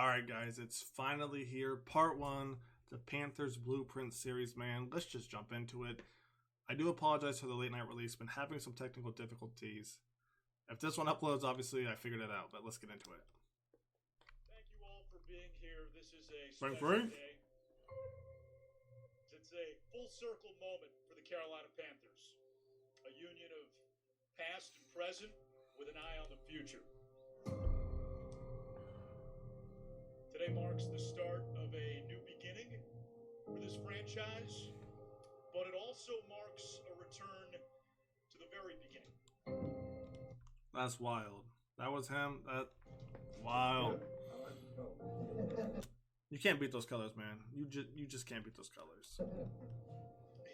Alright, guys, it's finally here. Part 1, the Panthers Blueprint series, man. Let's just jump into it. I do apologize for the late night release. Been having some technical difficulties. If this one uploads, obviously, I figured it out, but let's get into it. Thank you all for being here. This is a Frank, special day. It's a full circle moment for the Carolina Panthers. A union of past and present with an eye on the future. Today marks the start of a new beginning for this franchise, but it also marks a return to the very beginning. That's wild. That was him. Wild. You can't beat those colors, man. You just can't beat those colors.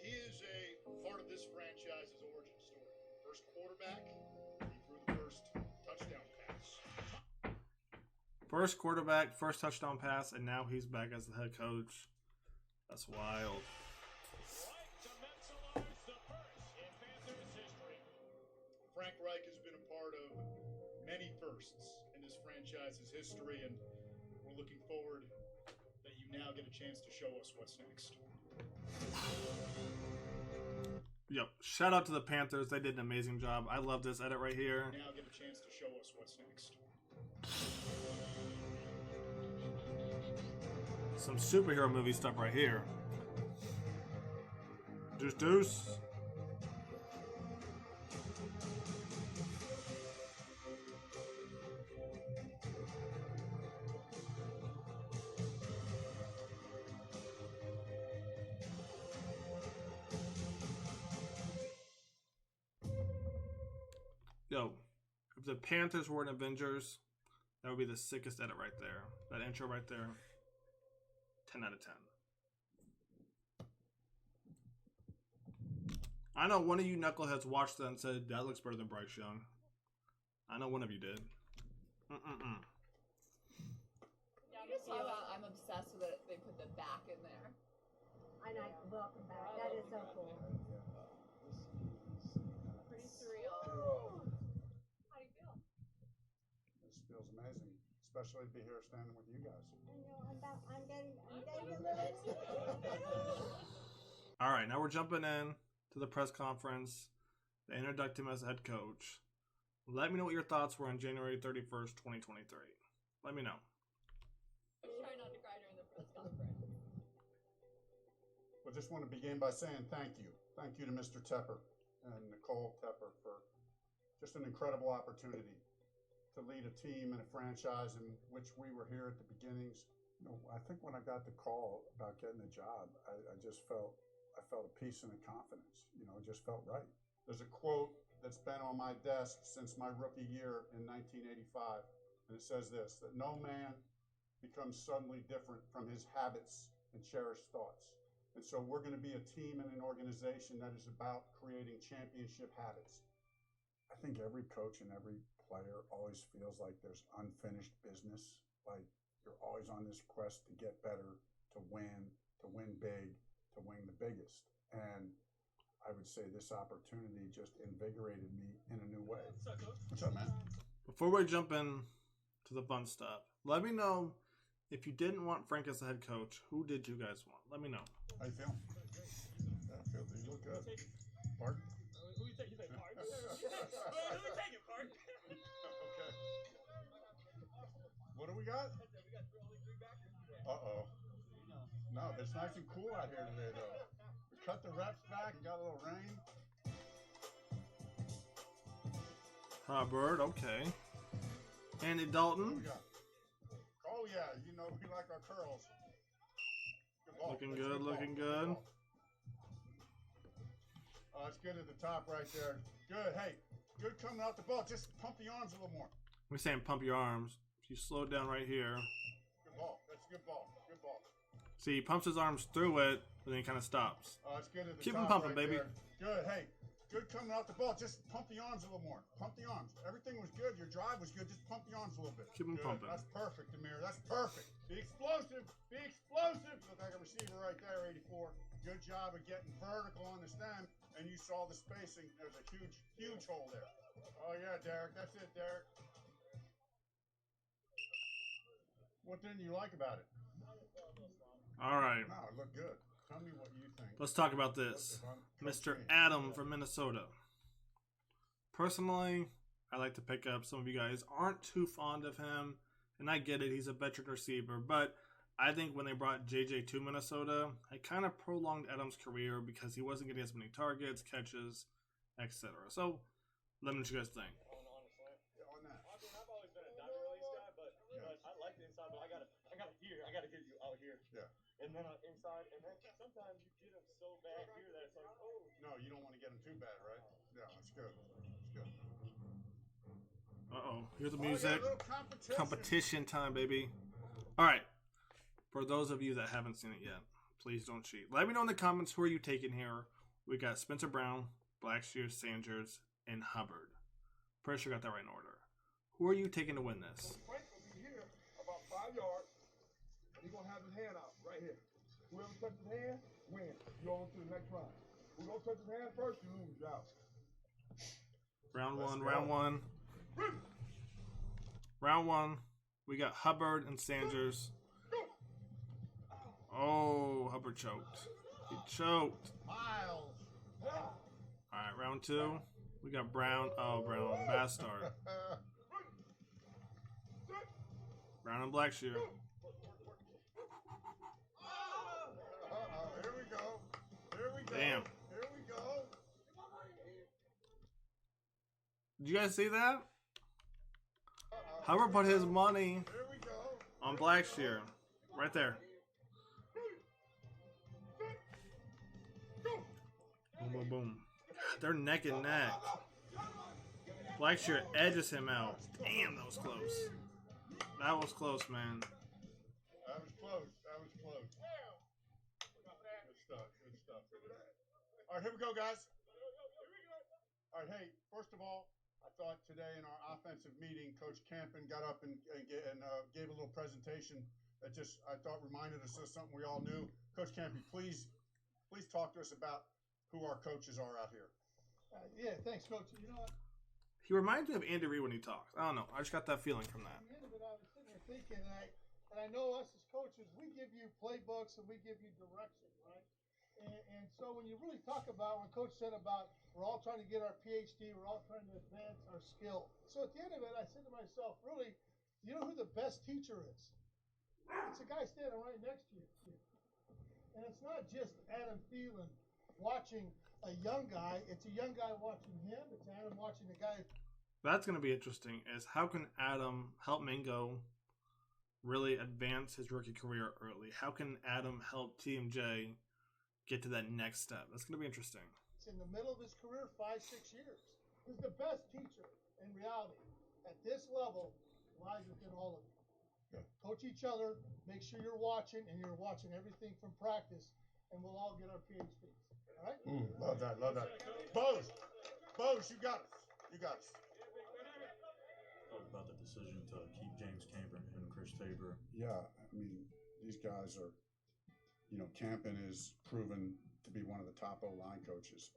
He is a part of this franchise's origin story. First quarterback, he threw the first touchdown pass. First quarterback, first touchdown pass, and now he's back as the head coach. That's wild. Frank Reich has been a part of many firsts in this franchise's history, and we're looking forward that you now get a chance to show us what's next. Yep. Shout out to the Panthers. They did an amazing job. I love this edit right here. Now get a chance to show us what's next. Some superhero movie stuff right here. Duece. Yo, if the Panthers were an Avengers, that would be the sickest edit right there. That intro right there. 10 out of 10. I know one of you knuckleheads watched that and said, that looks better than Bryce Young. I know one of you did. Yeah, I'm obsessed with it. They put the back in there. I know, welcome back. That is so cool. Pretty surreal. How do you feel? This feels amazing, especially to be here standing with you guys. I know, I'm getting a little. All right, now we're jumping in to the press conference. They introduced him as head coach. Let me know what your thoughts were on January 31st, 2023. Let me know. Try not to cry during the press conference. Well, just want to begin by saying thank you. Thank you to Mr. Tepper and Nicole Tepper for just an incredible opportunity to lead a team and a franchise in which we were here at the beginnings. You know, I think when I got the call about getting the job, I just felt a peace and a confidence. You know, it just felt right. There's a quote that's been on my desk since my rookie year in 1985, and it says this, that no man becomes suddenly different from his habits and cherished thoughts. And so we're going to be a team and an organization that is about creating championship habits. I think every coach and every player always feels like there's unfinished business, like you're always on this quest to get better, to win big, to win the biggest. And I would say this opportunity just invigorated me in a new way. What's up, man? Before we jump in to the fun stuff, let me know if you didn't want Frank as the head coach, who did you guys want? Let me know. How you feel? I feel that you look good. Bart? Who you think? You think Park? Who we taking, Park? Okay. What do we got? We got only 3 backers today. Uh-oh. No, but it's nice and cool out here today, though. We cut the reps back and got a little rain. Hubbard, okay. Andy What Dalton, we got? Oh, yeah, you know we like our curls. Good ball. looking That's good, ball. looking good. Ball. Oh, it's good at the top right there. Good. Hey, good coming out the ball. Just pump the arms a little more. We're saying pump your arms. If you slow it down right here. Good ball. That's a good ball. Good ball. See, he pumps his arms through it, but then he kind of stops. Oh, it's good at the Keep 'em top pumping, right baby. there. Good. Hey, good coming out the ball. Just pump the arms a little more. Pump the arms. Everything was good. Your drive was good. Just pump the arms a little bit. Keep 'em Good. pumping. That's perfect, Amir. That's perfect. Be explosive. Be explosive. Look like a receiver right there, 84. Good job of getting vertical on the stem, and you saw the spacing. There's a huge hole there. Oh, yeah, Derek. That's it, Derek. What didn't you like about it? All right. No, it looked good. Tell me what you think. Let's talk about this. Mr. Adam from Minnesota. Personally, I like to pick up. Some of you guys aren't too fond of him, and I get it. He's a veteran receiver, but I think when they brought JJ to Minnesota, it kind of prolonged Adams' career because he wasn't getting as many targets, catches, etc. So, let me know what you guys think. On that. I mean, I've always been a diamond release guy, but I like the inside, but I gotta get you out here. Yeah. And then inside, and then sometimes you get them so bad here that it's like, oh. No, you don't want to get them too bad, right? Yeah, that's good. That's good. Uh-oh. Here's the music. Competition. Competition time, baby. All right. For those of you that haven't seen it yet, please don't cheat. Let me know in the comments who are you taking here. We got Spencer Brown, Blackshear, Sanders, and Hubbard. Pretty sure I got that right in order. Who are you taking to win this? Frank will be here about 5 yards, and he's gonna have his hand out right here. Whoever touches his hand, wins. You're on to the next round. Who don't touch his hand first, you lose. You're out. Round one. Round one. We got Hubbard and Sanders. Oh, Hubbard choked. He choked. Miles. All right, round two. We got Brown. Oh, Brown. Bad start. Brown and Blackshear. Here we go. Here we go. Damn. Here we go. Did you guys see that? Hubbard put his money Here we go. on Blackshear. Right there. Boom, boom, boom. They're neck and neck. Blackshear edges him out. Damn, that was close. That was close, man. That was close. That was close. Good stuff. Good stuff. All right, here we go, guys. All right, hey, first of all, I thought today in our offensive meeting, Coach Campen got up and gave a little presentation that just, I thought, reminded us of something we all knew. Coach Campen, please talk to us about who our coaches are out here. Yeah, thanks, Coach. You know what? He reminds me of Andy Reid when he talks. I don't know. I just got that feeling from that. At the end of it, I was sitting here thinking, and I know us as coaches, we give you playbooks and we give you direction, right? And so when you really talk about, when Coach said about we're all trying to get our PhD, we're all trying to advance our skill. So at the end of it, I said to myself, really, you know who the best teacher is? It's a guy standing right next to you. And it's not just Adam Thielen watching a young guy. It's a young guy watching him. It's Adam watching the guy. That's going to be interesting is how can Adam help Mingo really advance his rookie career early? How can Adam help TMJ get to that next step? That's going to be interesting. It's in the middle of his career, 5-6 years. He's the best teacher in reality. At this level, lies within all of you. Yeah. Coach each other, make sure you're watching, and you're watching everything from practice, and we'll all get our PhDs. All right? Love that. Love that. Bose, you got it. You got it. Talk about the decision to keep James Campen and Chris Tabor. Yeah, I mean, these guys are, Campen is proven to be one of the top O-line coaches.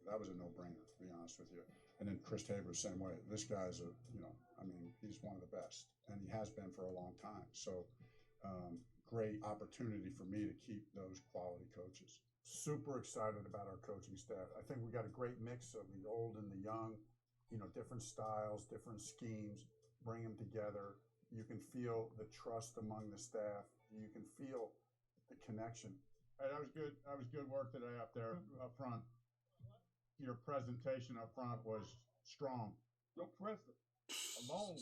That was a no-brainer, to be honest with you. And then Chris Tabor, the same way. This guy's he's one of the best, and he has been for a long time. So, great opportunity for me to keep those quality coaches. Super excited about our coaching staff. I think we got a great mix of the old and the young, different styles, different schemes, bring them together. You can feel the trust among the staff. You can feel the connection. Hey, that was good. That was good work today up there, up front. Your presentation up front was strong. No pressure. Alone.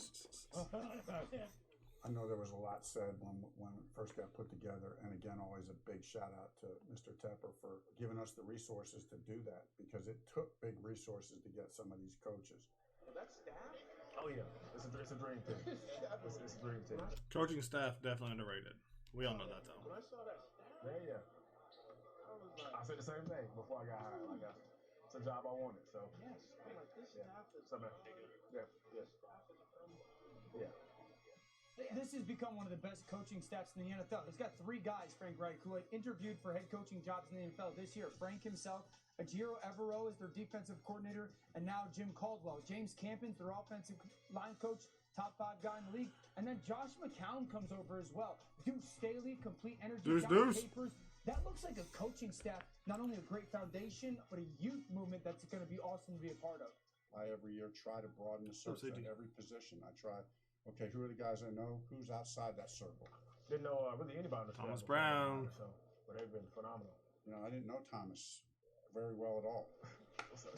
I know there was a lot said when it first got put together, and again, always a big shout out to Mr. Tepper for giving us the resources to do that, because it took big resources to get some of these coaches. That's staff? Oh, yeah. It's a dream team. It's a dream team. Coaching staff definitely underrated. We all know that, though. When I saw that staff, yeah. I said the same thing before I got hired. Like, it's a job I wanted, so. Yes. I'm like, this staff is... Yeah. This has become one of the best coaching staffs in the NFL. It's got 3 guys, Frank Reich, who had interviewed for head coaching jobs in the NFL this year. Frank himself, Ajiro Evero is their defensive coordinator, and now Jim Caldwell. James Campen, their offensive line coach, top 5 guy in the league. And then Josh McCown comes over as well. Duece Staley, complete energy. Deuce. Papers. That looks like a coaching staff, not only a great foundation, but a youth movement that's going to be awesome to be a part of. I every year try to broaden the search at every position. I try, okay, who are the guys I know? Who's outside that circle? Didn't know really anybody on the staff. Thomas Brown. So, but they've been phenomenal. You know, I didn't know Thomas very well at all. I'm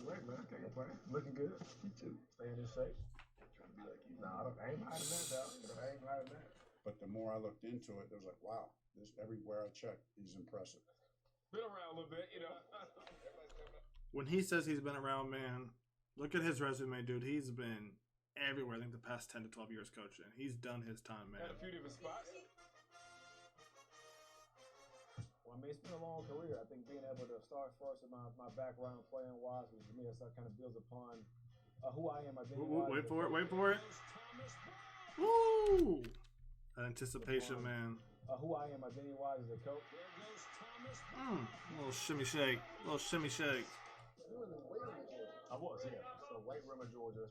great, man. I can't complain. Looking good. You too. Staying in shape. Trying to be like you. Nah, I ain't hiding that, dog. I ain't hiding that. But the more I looked into it, it was like, wow, this everywhere I checked, he's impressive. Been around a little bit, you know. When he says he's been around, man, look at his resume, dude. He's been everywhere, I think, the past 10 to 12 years coaching. He's done his time, man. Had a few different spots. Well, I mean, it's been a long career. I think being able to start first in my background playing wise, for me, that kind of builds upon who I am. Wait for it. Woo! That anticipation, man. Who I am identity-wise as a coach. A little shimmy shake. I was, yeah. So White River, Georgia.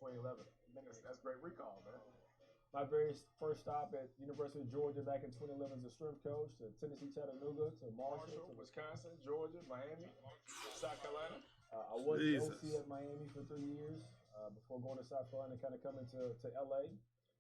2011. I think that's great recall, man. My very first stop at University of Georgia back in 2011 as a strength coach, to Tennessee, Chattanooga, to Marshall, to Wisconsin, Georgia, Miami, South Carolina. I was the OC at Miami for 3 years before going to South Carolina and kind of coming to LA.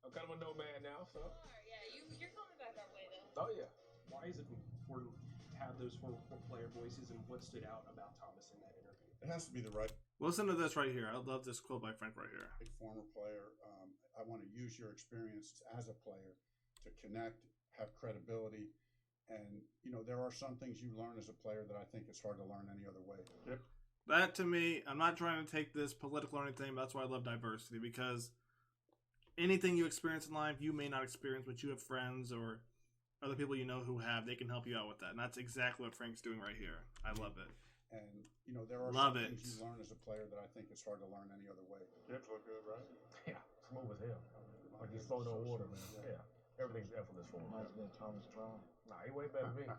I'm kind of a nomad now, so. Yeah, you're coming back our way though. Oh yeah. Why is it important to have those four player voices, and what stood out about Thomas in that interview? It has to be the right. Listen to this right here. I love this quote by Frank right here. A former player. I want to use your experience as a player to connect, have credibility, and there are some things you learn as a player that I think it's hard to learn any other way. Yep. That to me, I'm not trying to take this political or anything, but that's why I love diversity, because anything you experience in life, you may not experience, but you have friends or other people you know who have. They can help you out with that, and that's exactly what Frank's doing right here. I love it. And there are some things you learn as a player that I think it's hard to learn any other way. Yep, look good, right? Yeah, smooth as hell. Like he's floating on water, man. Yeah, everything's effortless for him. Reminds me of Thomas Brown. Nah, he way better than me.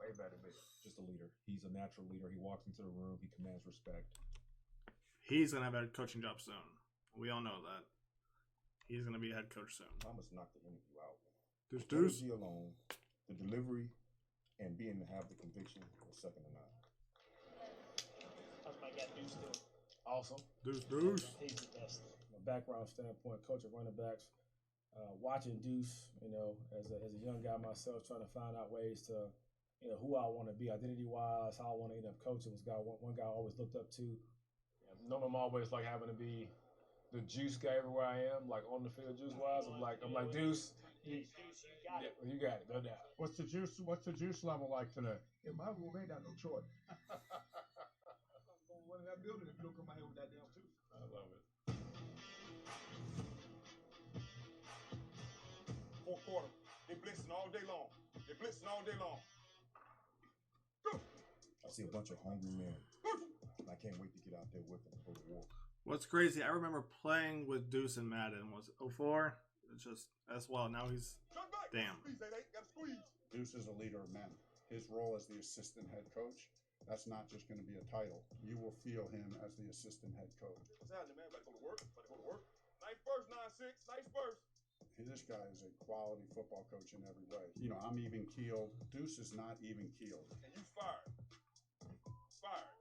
way better than me. Just a leader. He's a natural leader. He walks into the room. He commands respect. He's gonna have a coaching job soon. We all know that. He's gonna be a head coach soon. Thomas knocked the interview out. Duece. The alone, the delivery, and being to have the conviction was second to none. How's my guy Duece doing? Awesome. Duece. He's the best. From a background standpoint, coach of running backs, watching Duece, as a young guy myself, trying to find out ways to, who I want to be identity-wise, how I want to end up coaching. Was one guy I always looked up to. I'm always like having to be the juice guy everywhere I am, like on the field juice-wise. I'm like Duece. You got it. You got it, no doubt. What's the juice level like today? Yeah, my room ain't got no choice. I'm going to run in that building if you don't come out here with that damn tooth. I love it. Fourth quarter, they blitzing all day long. I see a bunch of hungry men. I can't wait to get out there with them for the war. What's crazy, I remember playing with Duece in Madden. Was it 04? It's just, as well. Now he's, damn. Duece is a leader of men. His role as the assistant head coach, that's not just going to be a title. You will feel him as the assistant head coach. What's happening, man? About to go to work. Nice burst, 9-6. Nice burst. This guy is a quality football coach in every way. I'm even keeled. Duece is not even keeled. And you fired.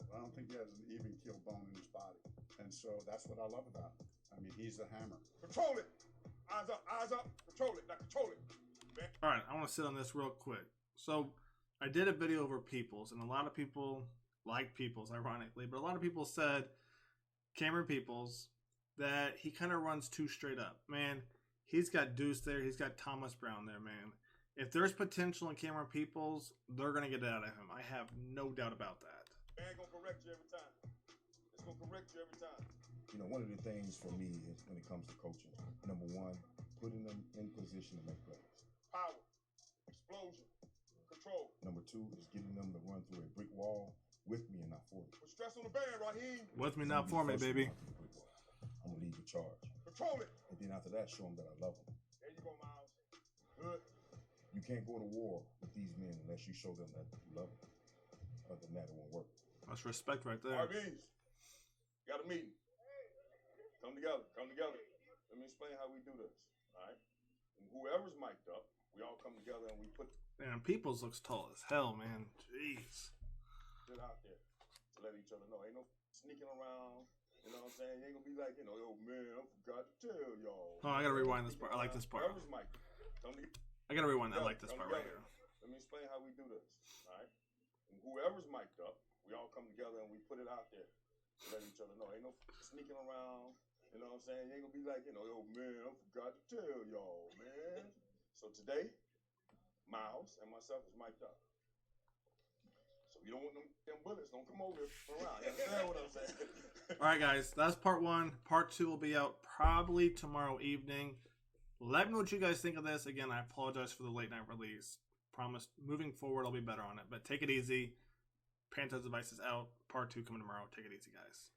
I don't think he has an even keel bone in his body. And so that's what I love about him. I mean, he's the hammer. Control it. Eyes up. Control it. Now control it. Man. All right, I want to sit on this real quick. So I did a video over Peoples, and a lot of people like Peoples, ironically, but a lot of people said Cameron Peoples, that he kind of runs too straight up. Man, he's got Duece there. He's got Thomas Brown there, man. If there's potential in Cameron Peoples, they're going to get it out of him. I have no doubt about that. Man gonna correct you every time. It's gonna correct you every time. One of the things for me is when it comes to coaching, number one, putting them in position to make plays. Power, explosion, control. Number two is getting them to run through a brick wall with me and not for me. Put stress on the band, Raheem. With me, not for me, baby. I'm gonna lead the charge. Control it. And then after that, show them that I love them. There you go, Miles. Good. You can't go to war with these men unless you show them that you love them. Other than that, it won't work. That's respect right there. RBs. got a meeting. Come together. Let me explain how we do this. All right. And whoever's mic'd up, we all come together and we put Man, Peoples looks tall as hell, man. Jeez. it out there to let each other know. Ain't no sneaking around. You know what I'm saying? You ain't gonna be like, yo, man, I forgot to tell y'all. Oh, I gotta rewind this part. I like this part. Whoever's mic'd up, come together. I gotta rewind. I like this part right here. Let me explain how we do this. All right. And whoever's mic'd up, we all come together and we put it out there to let each other know. Ain't no sneaking around. You know what I'm saying? You ain't gonna be like, yo, man, I forgot to tell y'all, man. So today, Miles and myself is mic'd up. So you don't want them bullets, don't come over around. You understand what I'm saying? All right, guys, that's part 1. Part 2 will be out probably tomorrow evening. Let me know what you guys think of this. Again, I apologize for the late night release. Promise, moving forward, I'll be better on it. But take it easy. Panthers Advice is out. Part 2 coming tomorrow. Take it easy, guys.